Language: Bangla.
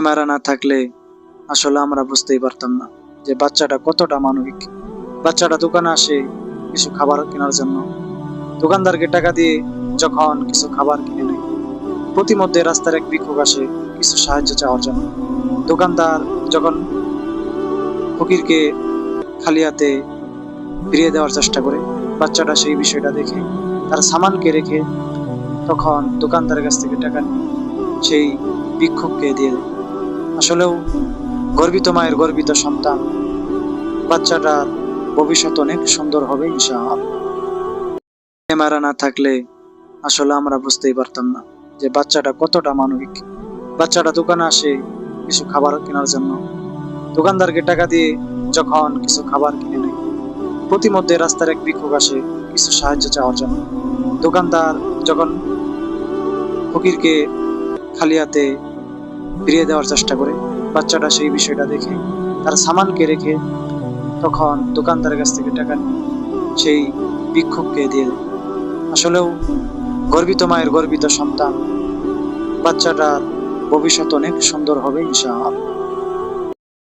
ক্যামেরা না থাকলে আসলে আমরা বুঝতেই পারতাম না যে বাচ্চাটা কতটা মানবিক। বাচ্চাটা দোকানে আসে কিছু খাবার কেনার জন্য, দোকানদারকে টাকা দিয়ে যখন কিছু খাবার কিনে নেয়, প্রতিমধ্যে রাস্তার এক ভিক্ষুক আসে কিছু সাহায্য চাওয়ার জন্য। দোকানদার যখন ফকিরকে খালি হাতে ফিরিয়ে দেওয়ার চেষ্টা করে, বাচ্চাটা সেই বিষয়টা দেখে তার সামানকে রেখে তখন দোকানদারের কাছ থেকে টাকা নিয়ে সেই ভিক্ষুককে দিয়ে দেয়। আসলেও গর্বিত মায়ের গর্বিত সন্তান, বাচ্চাটার ভবিষ্যৎ অনেক সুন্দর হবে ইনশাআল্লাহ। ক্যামেরা না থাকলে আসলে আমরা বুঝতেই পারতাম না যে বাচ্চাটা কতটা মানবিক। বাচ্চাটা দোকানে আসে কিছু খাবার কেনার জন্য, দোকানদারকে টাকা দিয়ে যখন কিছু খাবার কিনে নেয়, প্রতিমধ্যে রাস্তার এক ভিক্ষুক আসে কিছু সাহায্য চাওয়ার জন্য। দোকানদার যখন ফকিরকে খালি হাতে ফিরিয়ে দেওয়ার চেষ্টা করে, বাচ্চাটা সেই বিষয়টা দেখে তার সামানকে রেখে তখন দোকানদারের কাছ থেকে টাকা নিয়ে সেই ভিক্ষুককে দিয়ে দেয়। আসলেও গর্বিত মায়ের গর্বিত সন্তান, বাচ্চাটার ভবিষ্যৎ অনেক সুন্দর হবে ইনশাআল্লাহ।